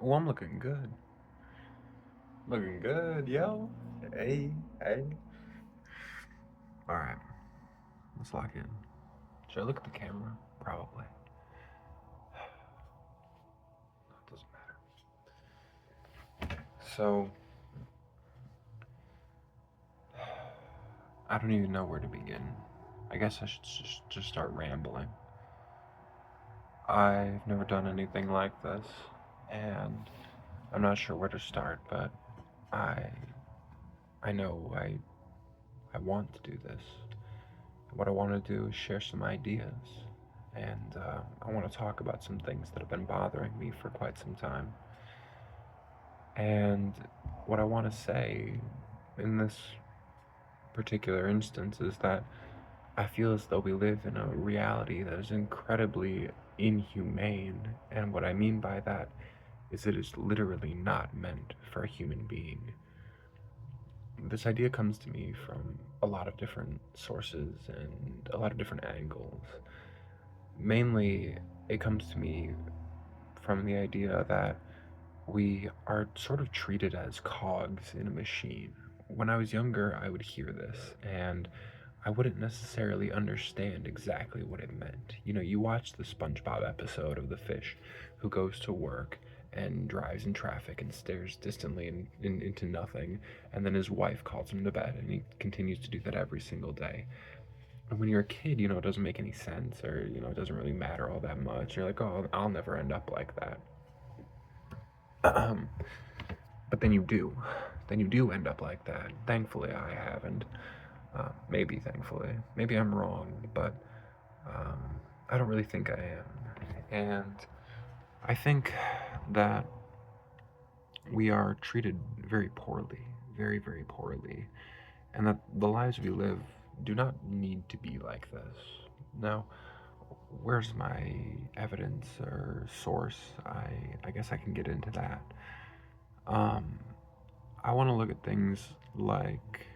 Oh, I'm looking good. Looking good, yo. Hey, hey. All right, let's lock in. Should I look at the camera? Probably. It doesn't matter. So, I don't even know where to begin. I guess I should just start rambling. I've never done anything like this, and I'm not sure where to start, but I I know I want to do this. What I want to do is share some ideas, and I want to talk about some things that have been bothering me for quite some time. And what I want to say in this particular instance is that I feel as though we live in a reality that is incredibly inhumane. And what I mean by that is it is literally not meant for a human being. This idea comes to me from a lot of different sources and a lot of different angles. Mainly, it comes to me from the idea that we are sort of treated as cogs in a machine. When I was younger, I would hear this and I wouldn't necessarily understand exactly what it meant. You know, you watch the SpongeBob episode of the fish who goes to work and drives in traffic and stares distantly into nothing, and then his wife calls him to bed, and he continues to do that every single day. And when you're a kid, you know, it doesn't make any sense, or, you know, it doesn't really matter all that much. You're like, oh, I'll never end up like that. But then you do. Then you do end up like that. Thankfully, I haven't. Maybe thankfully. Maybe I'm wrong, but um, I don't really think I am. And I think that we are treated very poorly, very, very poorly, and that the lives we live do not need to be like this. Now, where's my evidence or source? I guess I can get into that. Um, I want to look at things like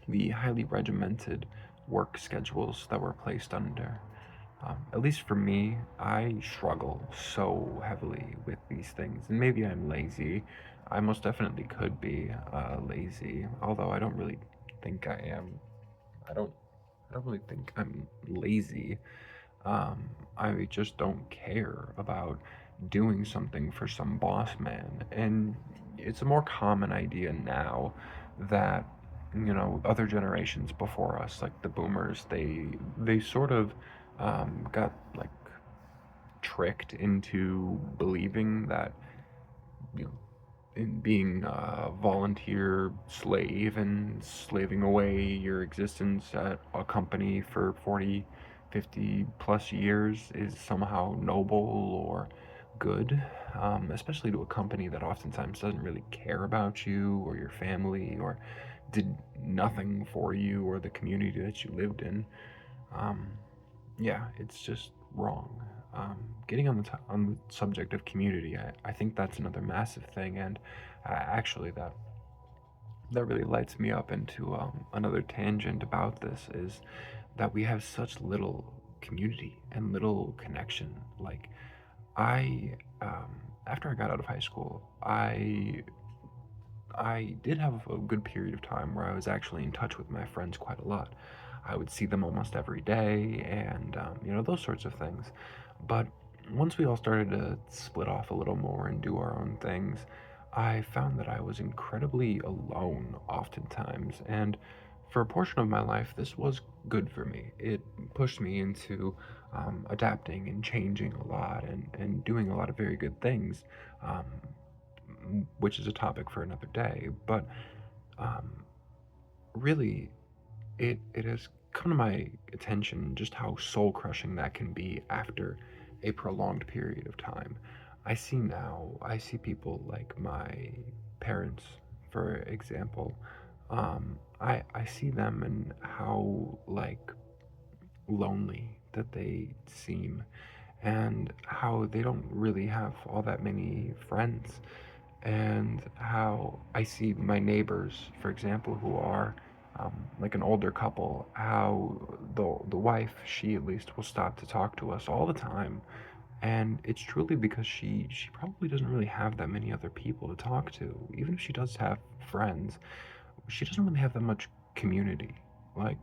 the highly regimented work schedules that we're placed under. At least for me, I struggle so heavily with these things, and maybe I'm lazy. I most definitely could be lazy, although I don't really think I am. I don't. I don't really think I'm lazy. I just don't care about doing something for some boss man. And it's a more common idea now that, you know, other generations before us, like the boomers, they sort of got like tricked into believing that, you know, in being a volunteer slave and slaving away your existence at a company for 40, 50 plus years is somehow noble or good, especially to a company that oftentimes doesn't really care about you or your family or did nothing for you or the community that you lived in. Um, yeah, it's just wrong. Getting on on the subject of community, I think that's another massive thing, and actually that really lights me up into another tangent about this is that we have such little community and little connection. Like I, after I got out of high school, I did have a good period of time where I was actually in touch with my friends quite a lot. I would see them almost every day, and you know, those sorts of things. But once we all started to split off a little more and do our own things, I found that I was incredibly alone oftentimes. And for a portion of my life, this was good for me. It pushed me into adapting and changing a lot and doing a lot of very good things. Um, which is a topic for another day. But um, really, it has come to my attention just how soul crushing that can be after a prolonged period of time. I see people like my parents, for example. I see them and how like lonely that they seem and how they don't really have all that many friends and how I see my neighbors, for example, who are like an older couple, how the wife, she at least will stop to talk to us all the time, And it's truly because she probably doesn't really have that many other people to talk to. Even if she does have friends, she doesn't really have that much community. Like,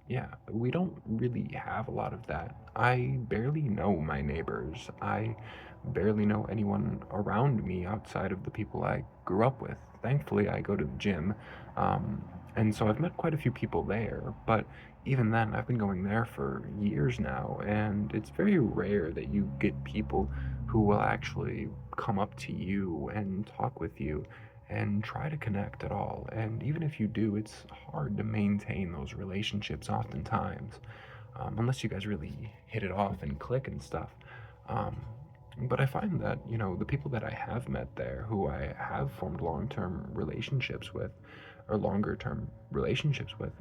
yeah, we don't really have a lot of that. I barely know my neighbors. I barely know anyone around me outside of the people I grew up with. Thankfully, I go to the gym, and so I've met quite a few people there, but even then, I've been going there for years now, and it's very rare that you get people who will actually come up to you and talk with you and try to connect at all. And even if you do, it's hard to maintain those relationships oftentimes, unless you guys really hit it off and click and stuff. Um, but I find that, the people that I have met there who I have formed long term relationships with, or longer term relationships with,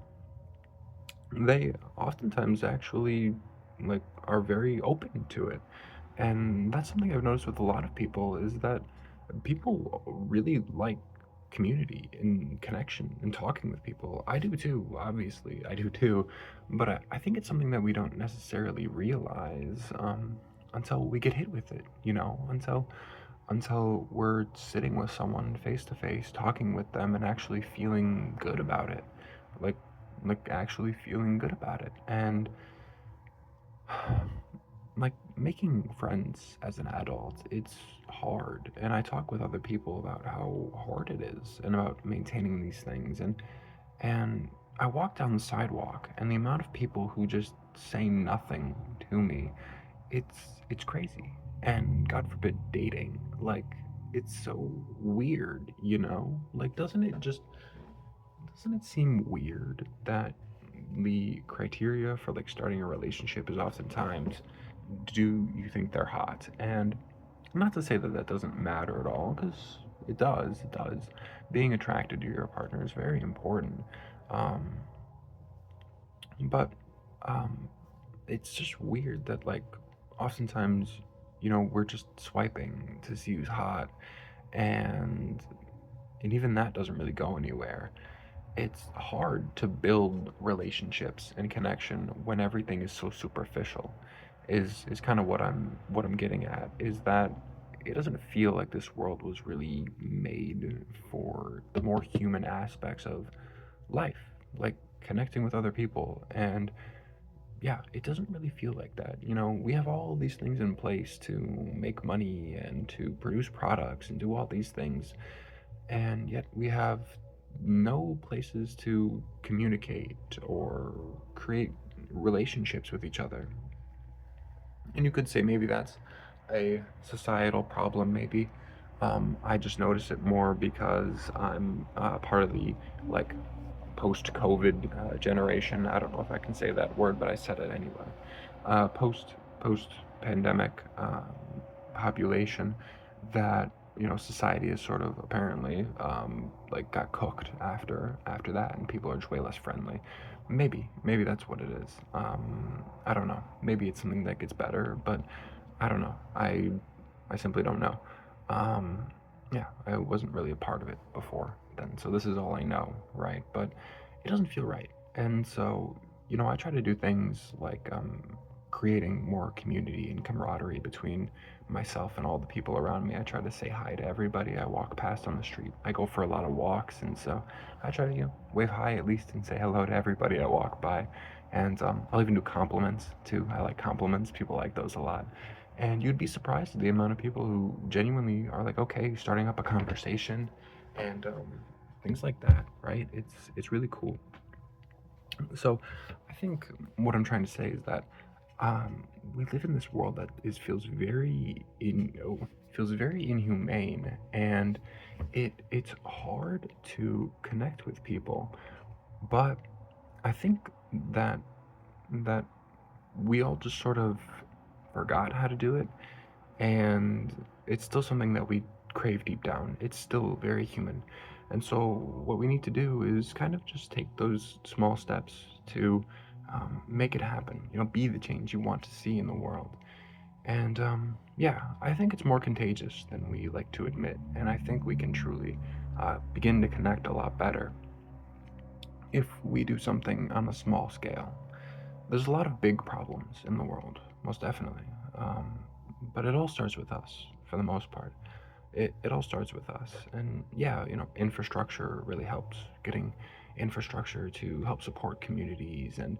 they oftentimes actually like are very open to it. And that's something I've noticed with a lot of people is that people really like community and connection and talking with people. I do too, obviously. I do too. But I think it's something that we don't necessarily realize until we get hit with it, until we're sitting with someone face to face, talking with them and actually feeling good about it. Like actually feeling good about it. And like making friends as an adult, it's hard. And I talk with other people about how hard it is and about maintaining these things. And I walk down the sidewalk and the amount of people who just say nothing to me, it's crazy. And God forbid dating. Like it's so weird, Like doesn't it seem weird that the criteria for like starting a relationship is oftentimes, do you think they're hot? And not to say that that doesn't matter at all, because it does. Being attracted to your partner is very important. Um, but um, it's just weird that like oftentimes, we're just swiping to see who's hot, and even that doesn't really go anywhere. It's hard to build relationships and connection when everything is so superficial. Is kind of what I'm getting at, is that it doesn't feel like this world was really made for the more human aspects of life, like connecting with other people. And yeah, it doesn't really feel like that. We have all these things in place to make money and to produce products and do all these things, and yet we have no places to communicate or create relationships with each other. And you could say maybe that's a societal problem, maybe. I just notice it more because I'm part of the like post-COVID generation. I don't know if I can say that word, but I said it anyway. Post pandemic population that society is sort of apparently like got cooked after that, and people are just way less friendly. Maybe that's what it is. I don't know. Maybe it's something that gets better, but I don't know. I simply don't know. Um, yeah, I wasn't really a part of it before then, so this is all I know, right? But it doesn't feel right, and so I try to do things like creating more community and camaraderie between myself and all the people around me. I try to say hi to everybody I walk past on the street. I go for a lot of walks, and so I try to wave hi at least and say hello to everybody I walk by. And I'll even do compliments too. I like compliments. People like those a lot. And you'd be surprised at the amount of people who genuinely are like, okay, starting up a conversation, and things like that, right? It's really cool. So I think what I'm trying to say is that we live in this world that feels very inhumane, and it's hard to connect with people. But I think that that we all just sort of forgot how to do it, and it's still something that we crave deep down. It's still very human. And so, what we need to do is kind of just take those small steps to make it happen. Be the change you want to see in the world. And yeah, I think it's more contagious than we like to admit. And I think we can truly begin to connect a lot better if we do something on a small scale. There's a lot of big problems in the world, most definitely. Um, but it all starts with us for the most part. It all starts with us. And yeah, infrastructure really helps. Getting infrastructure to help support communities and,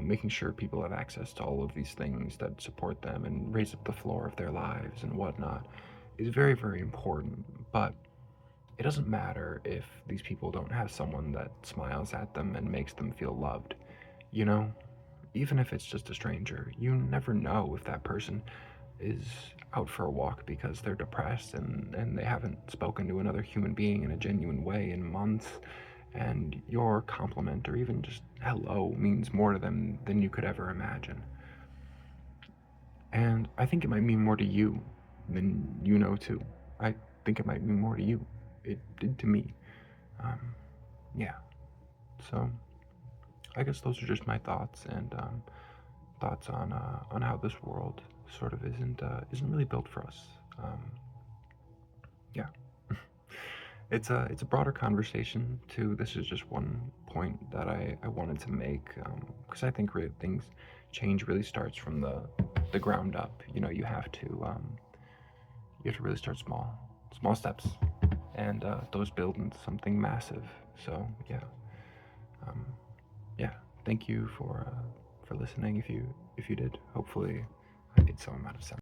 making sure people have access to all of these things that support them and raise up the floor of their lives and whatnot is very, very important. But it doesn't matter if these people don't have someone that smiles at them and makes them feel loved, you know? Even if it's just a stranger, you never know if that person is out for a walk because they're depressed and they haven't spoken to another human being in a genuine way in months, and your compliment or even just hello means more to them than you could ever imagine. And I think it might mean more to you than you know too. I think it might mean more to you. It did to me. Um, yeah. So I guess those are just my thoughts and thoughts on how this world sort of isn't really built for us. Um, yeah. It's a broader conversation too. This is just one point that I wanted to make because I think really things change really starts from the ground up. You have to really start small steps, and those build into something massive. So um, yeah. Thank you for listening. If you did, hopefully I made some amount of sense.